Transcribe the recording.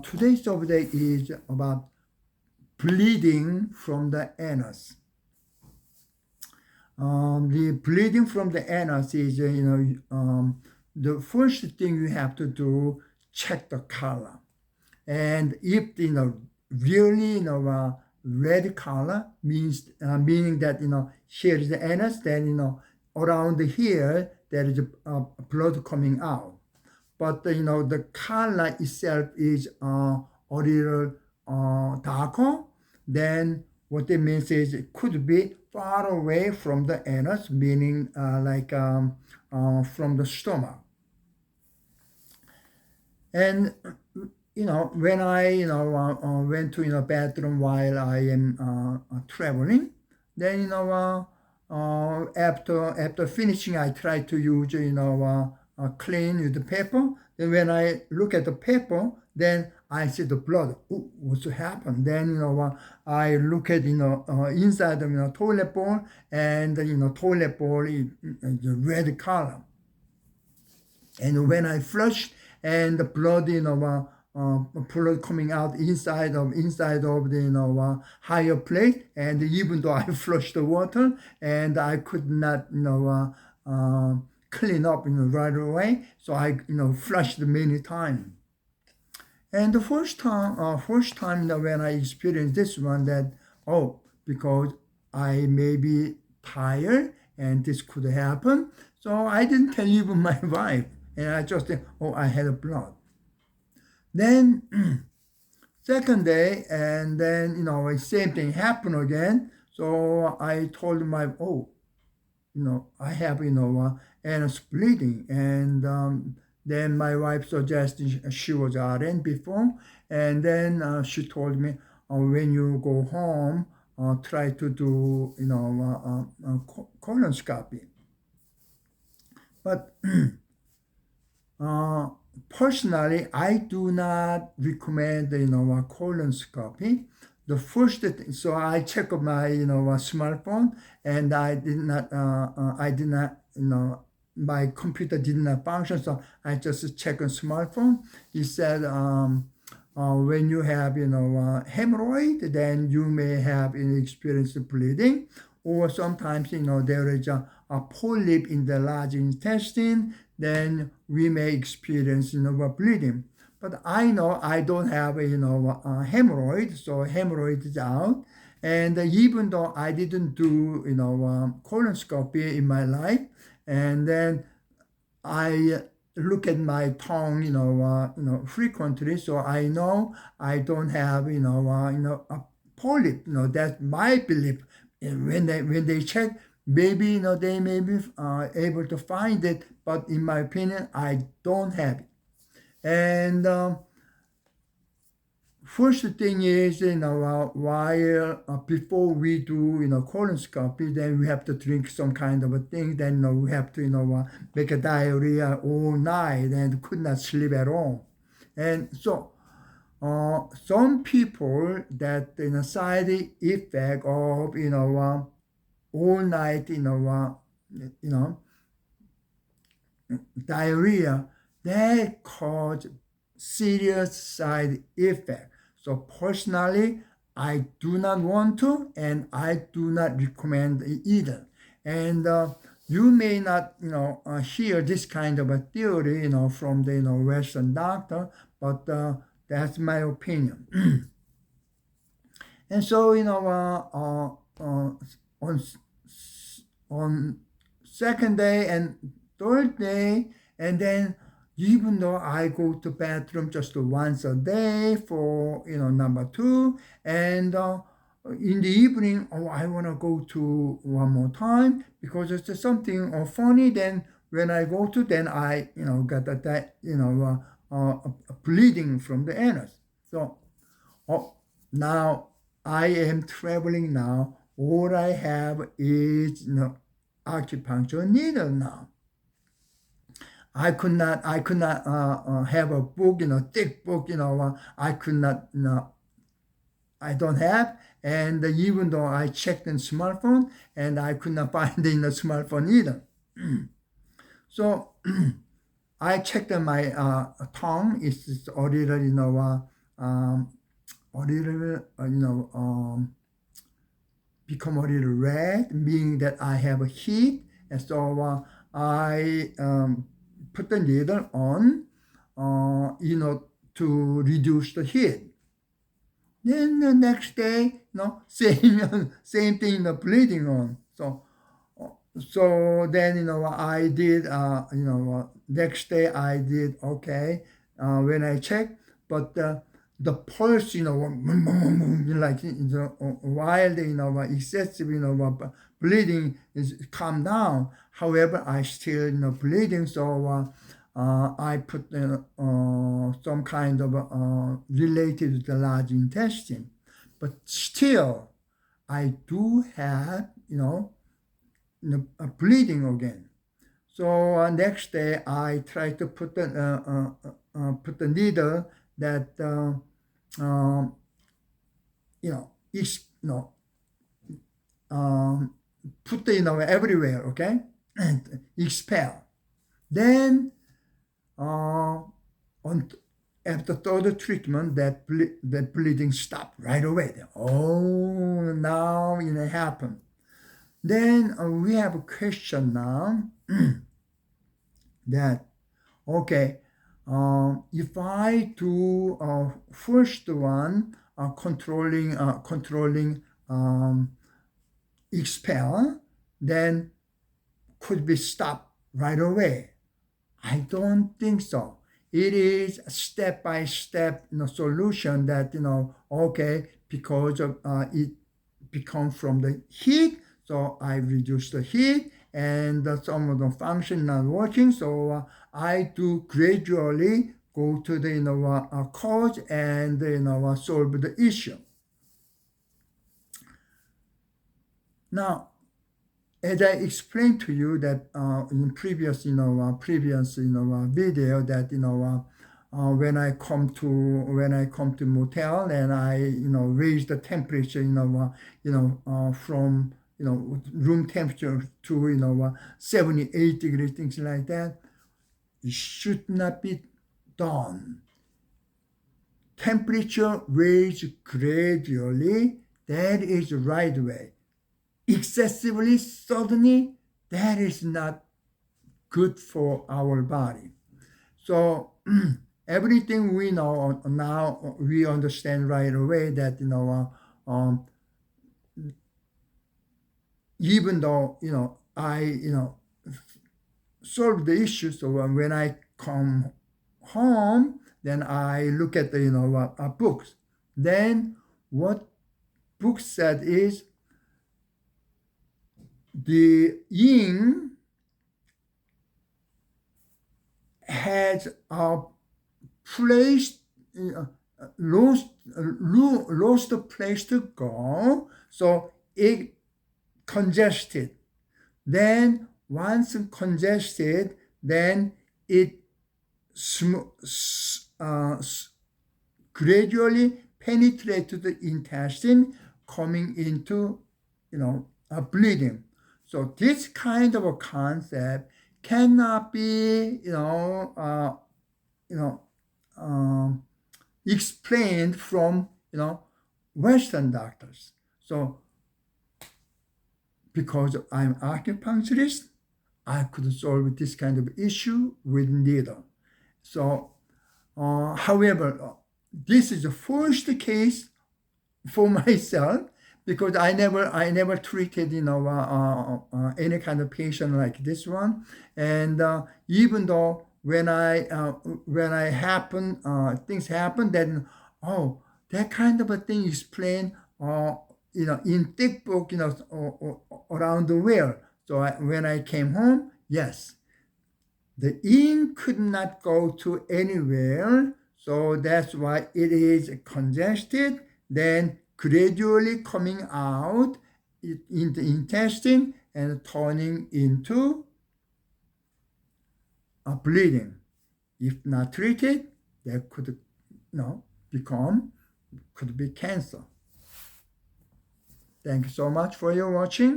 Today's subject is about bleeding from the anus. The bleeding from the anus is, the first thing you have to do, check the color. And if, really, red color meaning that, here is the anus, then, around here, there is blood coming out. But, the color itself is a little darker, then what it means is it could be far away from the anus, meaning from the stomach. And when I went to bathroom while I am traveling, then after finishing, I try to use clean with the paper. Then when I look at the paper, then I see the blood. Ooh, what's happened? Then I look at inside of toilet bowl, and toilet bowl is red color. And when I flushed, and the blood blood coming out inside of the higher plate, and even though I flushed the water and I could not clean up right away, so I flushed many times. And the first time when I experienced this one, that because I may be tired and this could happen, so I didn't tell even my wife, and I just think, I had blood. Then second day, and then same thing happened again. So I told my I have anus bleeding, and then my wife suggested, she was RN before, and then she told me, when you go home, try to do colonoscopy. But personally, I do not recommend colonoscopy. The first thing, so I check my smartphone, and I did not my computer did not function, so I just check on smartphone. It said when you have hemorrhoid, then you may have experience bleeding, or sometimes there is a polyp in the large intestine, then we may experience bleeding. But I know I don't have a hemorrhoid, so hemorrhoid is out. And even though I didn't do colonoscopy in my life, and then I look at my tongue frequently, so I know I don't have a polyp. That's my belief. And when they check, maybe they may be able to find it, but in my opinion, I don't have it. And first thing is, while before we do colonoscopy, then we have to drink some kind of a thing. Then we have to make a diarrhea all night and could not sleep at all. And so some people that side effect of all night diarrhea, that cause serious side effect. So personally, I do not want to, and I do not recommend it either. And you may not hear this kind of a theory from the Western doctor, but that's my opinion. And so on second day and third day, and then even though I go to bathroom just once a day for number two, and in the evening, I want to go to one more time because it's something funny. Then when I go to, then I got that bleeding from the anus. So now I am traveling now. All I have is acupuncture needle now. I could not have a book, thick book, I could not, I don't have. And even though I checked in smartphone, and I could not find it in the smartphone either. So I checked my tongue. It's a little, a little, become a little red, meaning that I have a heat. And so I put the needle on, to reduce the heat. Then the next day, same thing, bleeding on. So then, I did, next day I did okay when I checked, but the pulse, like, while the, excessive, bleeding is calmed down. However, I still, bleeding, so I put some kind of related to the large intestine, but still, I do have, bleeding again. So next day I try to put the needle that put everywhere, okay, and expel. Then on after third treatment, that bleeding stopped right away. Oh, now it happened. Then we have a question now that, okay, if I do first one, controlling expel, then could be stopped right away. I don't think so. It is a step-by-step solution that, okay, because of it become from the heat, so I reduce the heat, and some of the function not working, so I do gradually go to the cause and solve the issue. Now, as I explained to you that in previous video that when I come to motel and I raise the temperature from room temperature to 78 degrees, things like that, it should not be done. Temperature raised gradually, that is the right way. Excessively, suddenly, that is not good for our body. So everything we know now, we understand right away that even though I solve the issue. So when I come home, then I look at the books. Then what book said is the yin has a place, lost a place to go, so it congested. Then once congested, then it gradually penetrated the intestine, coming into a bleeding. So this kind of a concept cannot be explained from Western doctors. So because I'm acupuncturist, I could solve this kind of issue with needle. So however, this is the first case for myself, because I never treated any kind of patient like this one. And even though when I things happen, then that kind of a thing explained in thick book around the world. So when I came home, yes, the yin could not go to anywhere, so that's why it is congested, then gradually coming out in the intestine and turning into a bleeding. If not treated, that could could be cancer. Thank you so much for your watching.